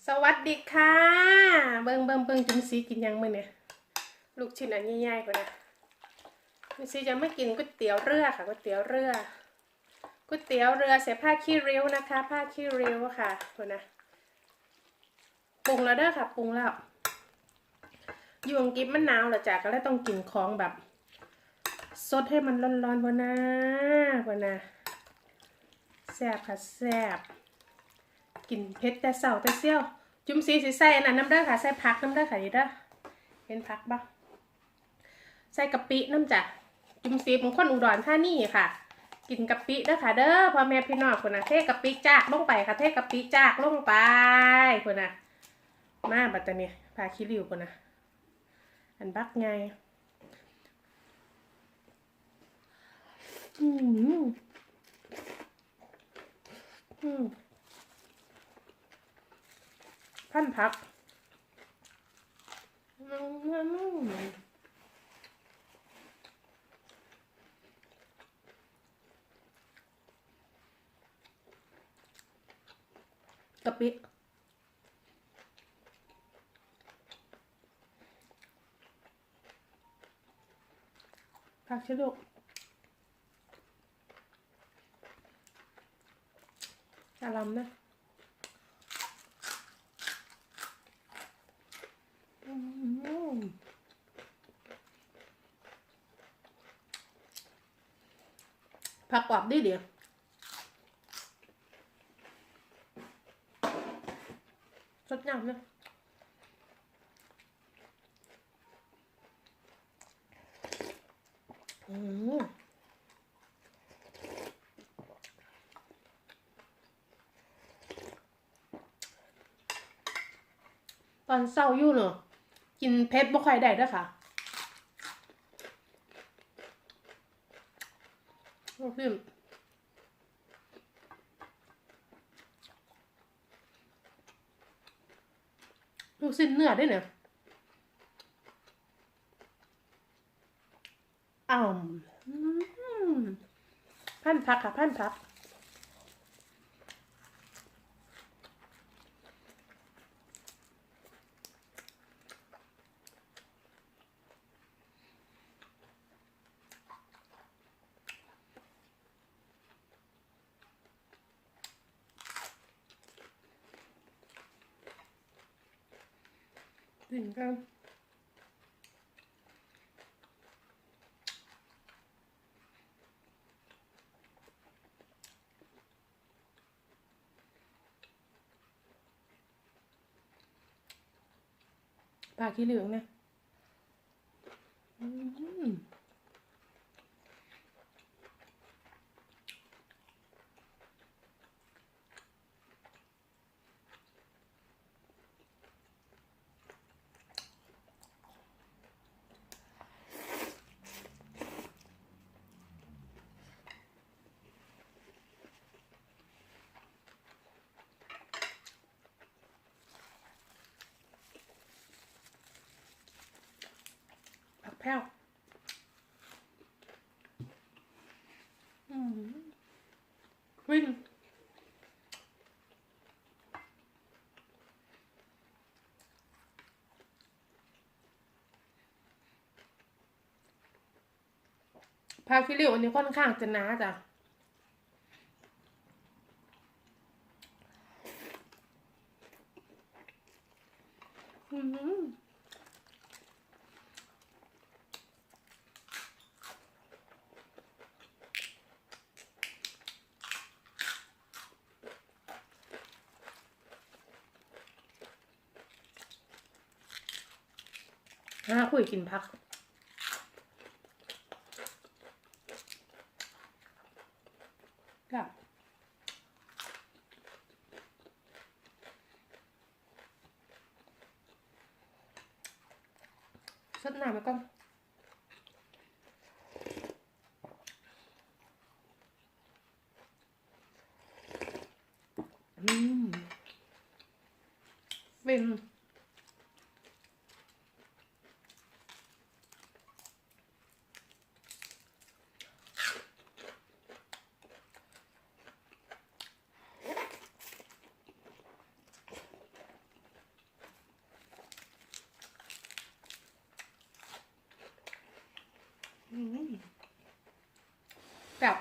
สวัสดีค่ะเบิ่งจุ๋มซีกินยังมื้อเนี่ยลูกชิ้นอันใหญ่ๆกว่านะจุ๋มซีจะไม่กินก๋วยเตี๋ยวเรือค่ะก๋วยเตี๋ยวเรือใส่ผ้าขี้ริ้วนะคะผ้าขี้ริ้วค่ะคนนะปรุงแล้วเด้อค่ะปรุงแล้วอยู่อังกฤษมันหนาวเหรอจ๊ะก็เลยต้องกินของแบบสดให้มันร้อนๆบ่นะแซ่บค่ะแซ่บกินเผ็ดแต่เช้าแต่เซี่ยวจุ๋มซีสิใส่อันนั้นน้ำเด้อค่ะใส่ผักน้ำเด้อค่ะนี่เด้อเห็นผักบ่ใส่กะปิน้ำจ้ะจุ๋มซีเป็นคนอุดรธานีค่ะกินกะปิเด้อค่ะเด้อพ่อแม่พี่น้องคนน่ะเทกะปิจากลงไปค่ะเทกะปิจากลงไปคนน่ะมาบัดนี้พาขี้ริ้วคนน่ะอันบักไงพันผักกะปิผักชิลูกกะหล่ำนะผักกรอบดีเดียวสดน้ำนะตอนเศร้าอยู่เนอะกินเผ็ดบ่ค่อยได้ด้วยค่ะลูกชิ้นเนื้อด้วยเนี่ยพันผักค่ะพันผักถึงกันปลาขี้เหลืองเนี่ยผักแพ้ววิ่งปลาขี้เหลืองอันนี้ค่อนข้างจะหนาจ้ะคุยกินผักกับสดน้ำไปก่อนเป็น แบบ